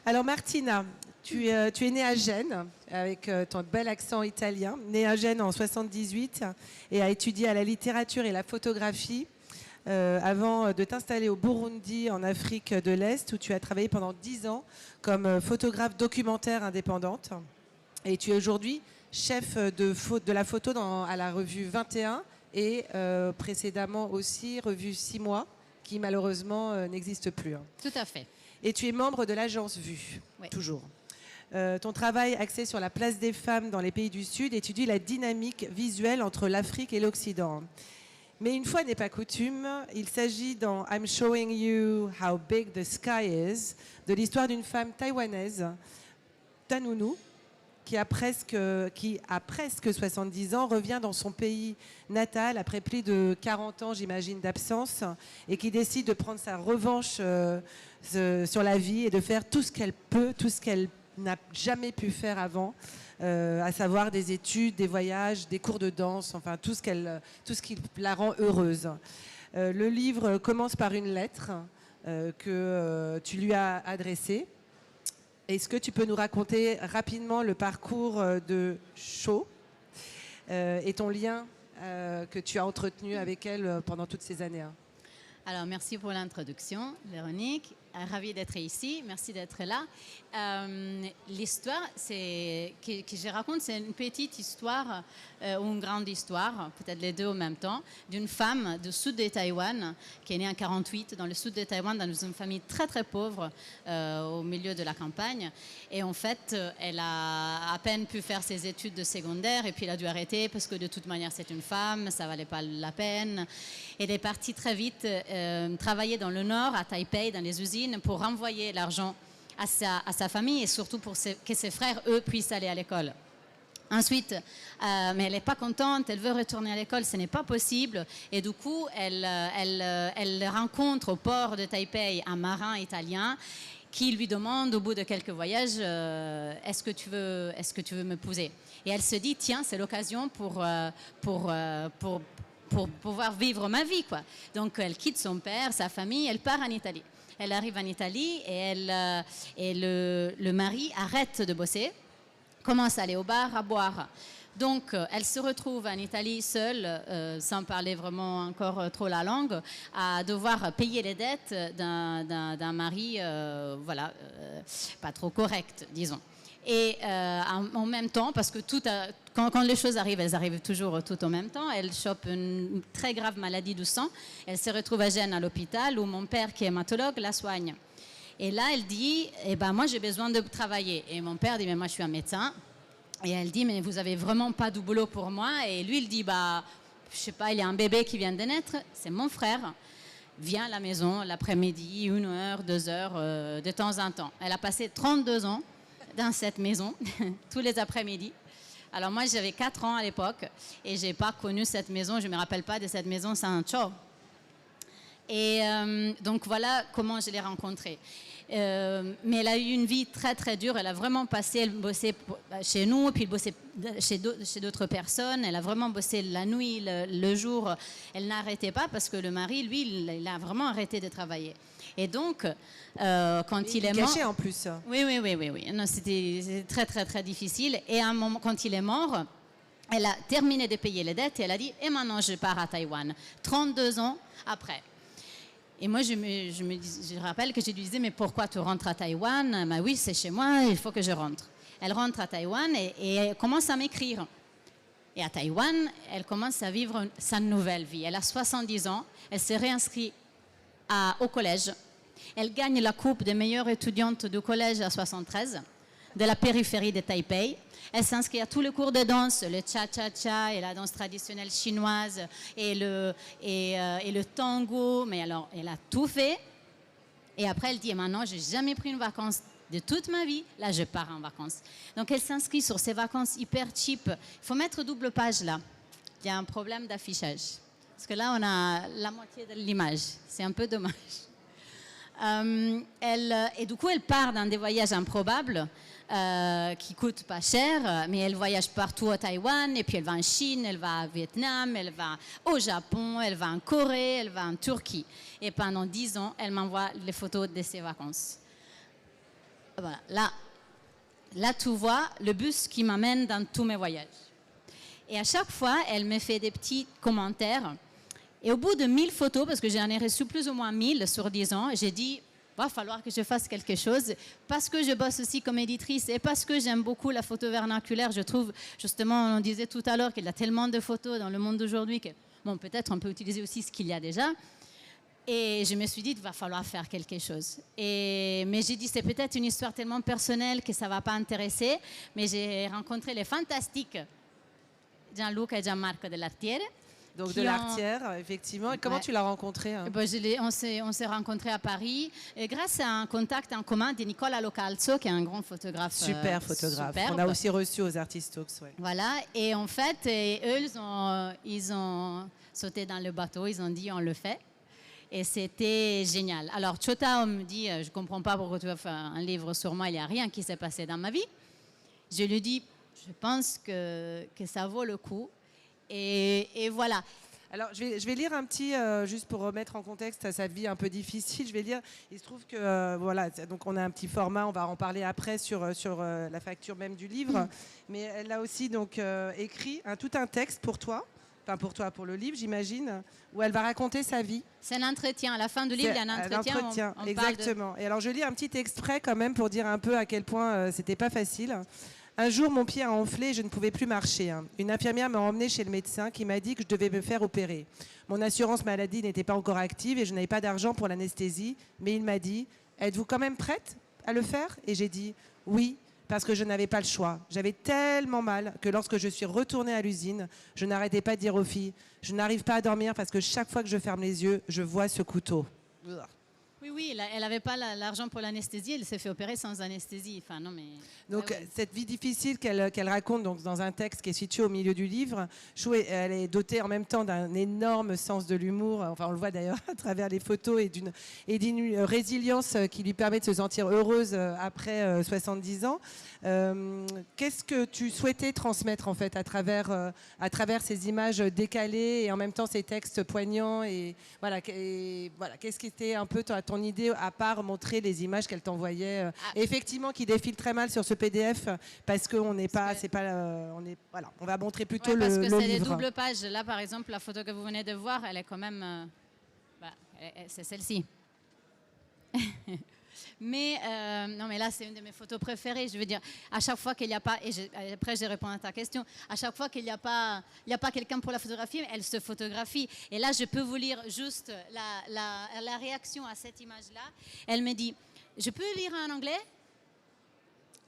Alors Martina, tu es née à Gênes, avec ton bel accent italien, née à Gênes en 78 et a étudié à la littérature et la photographie avant de t'installer au Burundi, en Afrique de l'Est, où tu as travaillé pendant 10 ans comme photographe documentaire indépendante. Et tu es aujourd'hui chef de la photo à la revue 21 et précédemment aussi revue 6 mois, qui malheureusement n'existe plus. Tout à fait. Et tu es membre de l'agence Vue, Oui. toujours. Ton travail axé sur la place des femmes dans les pays du Sud étudie la dynamique visuelle entre l'Afrique et l'Occident. Mais une fois n'est pas coutume, il s'agit dans I'm Showing You How Big the Sky Is, de l'histoire d'une femme taïwanaise, Tanunu, qui a presque 70 ans, revient dans son pays natal après plus de 40 ans, j'imagine, d'absence, et qui décide de prendre sa revanche sur la vie et de faire tout ce qu'elle peut, tout ce qu'elle n'a jamais pu faire avant, à savoir des études, des voyages, des cours de danse, enfin tout ce qui la rend heureuse. Le livre commence par une lettre que tu lui as adressée. Est-ce que tu peux nous raconter rapidement le parcours de Cho et ton lien que tu as entretenu avec elle pendant toutes ces années? Alors, merci pour l'introduction, Véronique. Ravie d'être ici. Merci d'être là. L'histoire que je raconte, c'est une petite histoire ou une grande histoire, peut-être les deux en même temps, d'une femme du sud de Taïwan qui est née en 48 dans le sud de Taïwan, dans une famille très très pauvre au milieu de la campagne. Et en fait, elle a à peine pu faire ses études de secondaire et puis elle a dû arrêter parce que de toute manière, c'est une femme, ça valait pas la peine. Elle est partie très vite travailler dans le nord, à Taipei, dans les usines, pour renvoyer l'argent à sa famille et surtout pour que ses frères, eux, puissent aller à l'école. Ensuite, mais elle n'est pas contente, elle veut retourner à l'école, ce n'est pas possible. Et du coup, elle rencontre au port de Taipei un marin italien qui lui demande au bout de quelques voyages est-ce que tu veux m'épouser? Et elle se dit tiens, c'est l'occasion pour pouvoir vivre ma vie, quoi. Donc elle quitte son père, sa famille, elle part en Italie. Elle arrive en Italie et le mari arrête de bosser, commence à aller au bar à boire. Donc elle se retrouve en Italie seule, sans parler vraiment encore trop la langue, à devoir payer les dettes d'un mari, pas trop correct, disons. Et en même temps, parce que quand les choses arrivent, elles arrivent toujours tout en même temps, elle chope une très grave maladie du sang. Elle se retrouve à Gênes à l'hôpital où mon père, qui est hématologue, la soigne. Et là, elle dit, moi j'ai besoin de travailler. Et mon père dit, mais moi je suis un médecin. Et elle dit, mais vous avez vraiment pas de boulot pour moi. Et lui, il dit, je sais pas, il y a un bébé qui vient de naître, c'est mon frère. Viens à la maison l'après-midi, 1 heure, 2 heures, de temps en temps. Elle a passé 32 ans dans cette maison, tous les après-midi. Alors moi, j'avais 4 ans à l'époque et je n'ai pas connu cette maison, je ne me rappelle pas de cette maison sans Cho. Et donc voilà comment je l'ai rencontrée. Mais elle a eu une vie très très dure, elle a vraiment passé, elle bossait chez nous, puis elle bossait chez d'autres personnes, elle a vraiment bossé la nuit, le jour, elle n'arrêtait pas parce que le mari, lui, il a vraiment arrêté de travailler. Et donc, quand il est mort... caché en plus. Oui. Non, c'était très très très difficile. Et à un moment, quand il est mort, elle a terminé de payer les dettes et elle a dit, et maintenant je pars à Taïwan, 32 ans après. Et moi, je rappelle que je lui disais, mais pourquoi tu rentres à Taïwan? Oui, c'est chez moi, il faut que je rentre. Elle rentre à Taïwan et elle commence à m'écrire. Et à Taïwan, elle commence à vivre sa nouvelle vie. Elle a 70 ans, elle s'est réinscrite au collège. Elle gagne la coupe des meilleures étudiantes du collège à 73, de la périphérie de Taipei. Elle s'inscrit à tous les cours de danse, le cha-cha-cha et la danse traditionnelle chinoise et le tango. Mais alors, elle a tout fait. Et après, elle dit, maintenant, je n'ai jamais pris une vacance de toute ma vie. Là, je pars en vacances. Donc, elle s'inscrit sur ces vacances hyper cheap. Il faut mettre double page là. Il y a un problème d'affichage. Parce que là, on a la moitié de l'image. C'est un peu dommage. Et du coup, elle part dans des voyages improbables qui coûtent pas cher, mais elle voyage partout à Taïwan, et puis elle va en Chine, elle va au Vietnam, elle va au Japon, elle va en Corée, elle va en Turquie. Et pendant 10 ans, elle m'envoie les photos de ses vacances. voilà, là, tu vois le bus qui m'amène dans tous mes voyages. Et à chaque fois, elle me fait des petits commentaires. Et au bout de 1000 photos, parce que j'en ai reçu plus ou moins 1000 sur 10 ans, j'ai dit, va falloir que je fasse quelque chose, parce que je bosse aussi comme éditrice et parce que j'aime beaucoup la photo vernaculaire. Je trouve, justement, on disait tout à l'heure qu'il y a tellement de photos dans le monde d'aujourd'hui que, bon, peut-être on peut utiliser aussi ce qu'il y a déjà. Et je me suis dit, il va falloir faire quelque chose. Mais j'ai dit, c'est peut-être une histoire tellement personnelle que ça ne va pas intéresser. Mais j'ai rencontré les fantastiques Gianluca et Gianmarco Dell'Artiere. Donc de l'Artière, effectivement. Et comment tu l'as rencontré Ben, on s'est rencontrés à Paris grâce à un contact en commun de Nicola Localzo, qui est un grand photographe. Super photographe. Superbe. On a aussi reçu aux Artist Talks. Ouais. Voilà. Et en fait, eux, ils ont sauté dans le bateau. Ils ont dit, on le fait. Et c'était génial. Alors, Chota me dit, je ne comprends pas pourquoi tu vas faire un livre sur moi, il n'y a rien qui s'est passé dans ma vie. Je lui dis, je pense que ça vaut le coup. Et voilà. Alors, je vais lire un petit, juste pour remettre en contexte sa vie un peu difficile. Je vais lire, il se trouve que, voilà, donc on a un petit format, on va en parler après sur la facture même du livre. Mais elle a aussi donc écrit tout un texte pour toi. Enfin, pour le livre, j'imagine, où elle va raconter sa vie. C'est un entretien. À la fin du livre, il y a un entretien. On exactement. Et alors, je lis un petit extrait quand même pour dire un peu à quel point c'était pas facile. Un jour, mon pied a enflé et je ne pouvais plus marcher. Une infirmière m'a emmenée chez le médecin qui m'a dit que je devais me faire opérer. Mon assurance maladie n'était pas encore active et je n'avais pas d'argent pour l'anesthésie. Mais il m'a dit, êtes-vous quand même prête à le faire? Et j'ai dit, oui. Parce que je n'avais pas le choix. J'avais tellement mal que lorsque je suis retournée à l'usine, je n'arrêtais pas de dire aux filles, je n'arrive pas à dormir parce que chaque fois que je ferme les yeux, je vois ce couteau. Oui, elle n'avait pas l'argent pour l'anesthésie, elle s'est fait opérer sans anesthésie. Enfin, non, mais... Donc, cette vie difficile qu'elle raconte donc, dans un texte qui est situé au milieu du livre, Chou, elle est dotée en même temps d'un énorme sens de l'humour. Enfin, on le voit d'ailleurs à travers les photos et d'une résilience qui lui permet de se sentir heureuse après 70 ans. Qu'est-ce que tu souhaitais transmettre en fait à travers ces images décalées et en même temps ces textes poignants et voilà, qu'est-ce qui était un peu ton idée à part montrer les images qu'elle t'envoyait effectivement qui défilent très mal sur ce PDF parce qu'on n'est pas on va montrer plutôt le livre. Parce que c'est des doubles pages. Là par exemple la photo que vous venez de voir, elle est quand même c'est celle-ci. Mais non, mais là, c'est une de mes photos préférées. Je veux dire, à chaque fois qu'il n'y a pas, après je réponds à ta question, à chaque fois qu'il n'y a pas quelqu'un pour la photographie, elle se photographie. Et là, je peux vous lire juste la réaction à cette image-là. Elle me dit, je peux lire en anglais?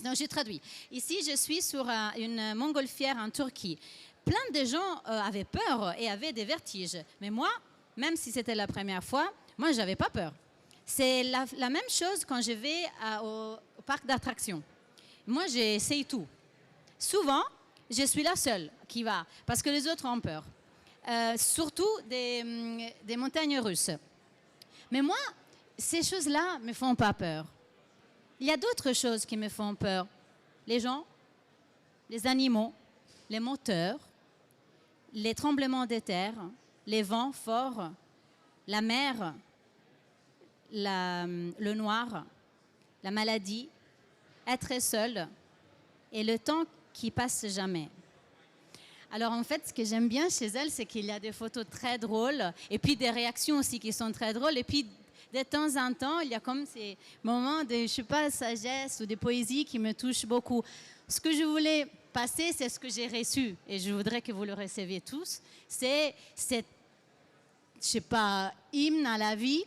Non, je traduis. Ici, je suis sur une montgolfière en Turquie. Plein de gens avaient peur et avaient des vertiges. Mais moi, même si c'était la première fois, moi, je n'avais pas peur. C'est la même chose quand je vais au parc d'attractions. Moi, j'essaye tout. Souvent, je suis la seule qui va, parce que les autres ont peur. Surtout des montagnes russes. Mais moi, ces choses-là ne me font pas peur. Il y a d'autres choses qui me font peur. Les gens, les animaux, les moteurs, les tremblements de terre, les vents forts, la mer, le noir, la maladie, être seul et le temps qui passe jamais. Alors en fait, ce que j'aime bien chez elle, c'est qu'il y a des photos très drôles et puis des réactions aussi qui sont très drôles. Et puis de temps en temps, il y a comme ces moments de, je sais pas, sagesse ou de poésie qui me touchent beaucoup. Ce que je voulais passer, c'est ce que j'ai reçu et je voudrais que vous le receviez tous. C'est cette, je sais pas, hymne à la vie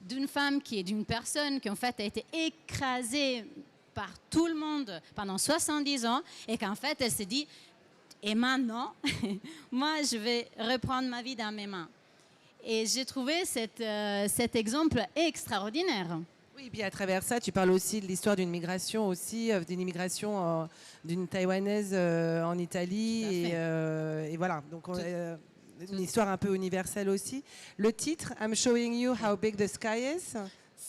d'une femme d'une personne qui en fait a été écrasée par tout le monde pendant 70 ans et qu'en fait elle s'est dit et maintenant moi je vais reprendre ma vie dans mes mains et j'ai trouvé cet exemple extraordinaire. Oui, bien à travers ça, tu parles aussi de l'histoire d'une migration aussi, d'une immigration d'une Taïwanaise en Italie et voilà, donc une histoire un peu universelle aussi. Le titre, I'm Showing You How Big the Sky Is.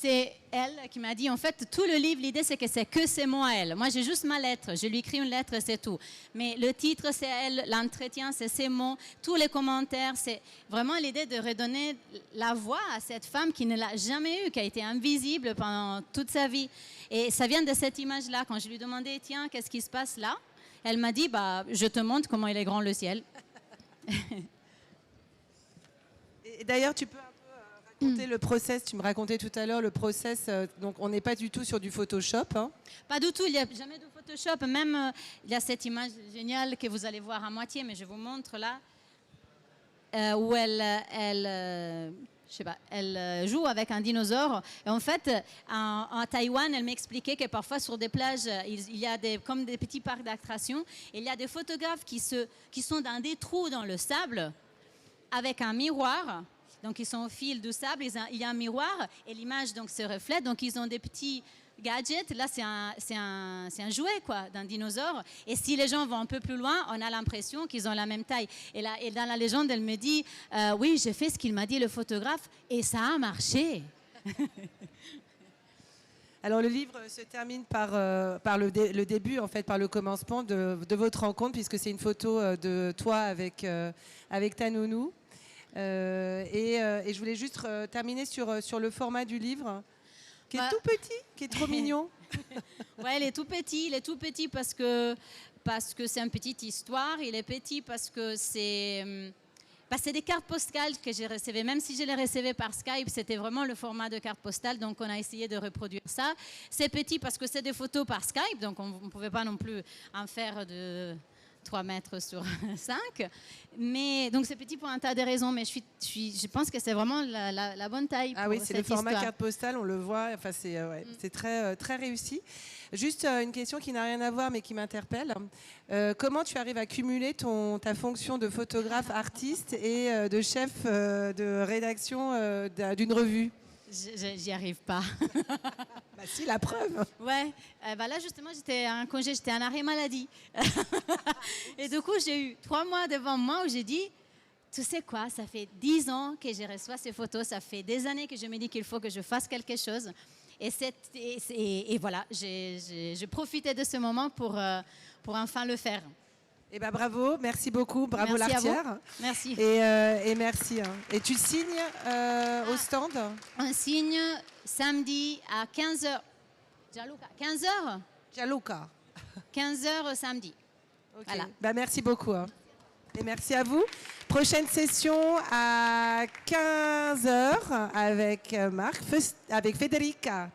c'est elle qui m'a dit, en fait, tout le livre, l'idée, c'est que c'est moi, elle. Moi, j'ai juste ma lettre. Je lui écris une lettre, c'est tout. Mais le titre, c'est elle. L'entretien, c'est ses mots. Tous les commentaires, c'est vraiment l'idée de redonner la voix à cette femme qui ne l'a jamais eue, qui a été invisible pendant toute sa vie. Et ça vient de cette image-là. Quand je lui demandais, tiens, qu'est-ce qui se passe là? Elle m'a dit, bah, je te montre comment il est grand le ciel. Et d'ailleurs, tu peux raconter le process. Tu me racontais tout à l'heure le process. Donc, on n'est pas du tout sur du Photoshop. Hein. Pas du tout. Il n'y a jamais de Photoshop. Même, il y a cette image géniale que vous allez voir à moitié, mais je vous montre là, où je sais pas, elle joue avec un dinosaure. Et en fait, en Taïwan, elle m'expliquait que parfois sur des plages, il y a comme des petits parcs d'attractions. Il y a des photographes qui sont dans des trous dans le sable avec un miroir. Donc, ils sont au fil du sable, il y a un miroir et l'image donc, se reflète. Donc, ils ont des petits gadgets. Là, c'est un jouet quoi, d'un dinosaure. Et si les gens vont un peu plus loin, on a l'impression qu'ils ont la même taille. Et dans la légende, elle me dit, oui, j'ai fait ce qu'il m'a dit le photographe et ça a marché. Alors, le livre se termine par le début, en fait, par le commencement de votre rencontre, puisque c'est une photo de toi avec ta nounou. Et je voulais juste terminer sur le format du livre, qui est tout petit, qui est trop mignon. Ouais, il est tout petit parce que c'est une petite histoire. Il est petit parce que c'est des cartes postales que j'ai recevées. Même si je les recevais par Skype, c'était vraiment le format de carte postale. Donc, on a essayé de reproduire ça. C'est petit parce que c'est des photos par Skype. Donc, on ne pouvait pas non plus en faire de 3 mètres sur 5. Mais, donc, c'est petit pour un tas de raisons. Mais je pense que c'est vraiment la bonne taille pour oui, c'est le format histoire. carte postale, on le voit. Enfin, c'est très, très réussi. Juste une question qui n'a rien à voir, mais qui m'interpelle. Comment tu arrives à cumuler ta fonction de photographe artiste et de chef de rédaction d'une revue? J'y arrive pas. Bah si, la preuve. Ouais, là justement j'étais en congé, j'étais en arrêt maladie. Et du coup j'ai eu 3 mois devant moi où j'ai dit, tu sais quoi, ça fait 10 ans que je reçois ces photos, ça fait des années que je me dis qu'il faut que je fasse quelque chose. Et voilà, j'ai profité de ce moment pour enfin le faire. Eh ben bravo, merci beaucoup, bravo Lartière. Merci. Et merci. Hein. Et tu signes au stand? On signe samedi à 15h. Gianluca, 15h? Gianluca. 15h samedi. Okay. Voilà. Ben, merci beaucoup. Hein. Et merci à vous. Prochaine session à 15h avec Marc, avec Federica.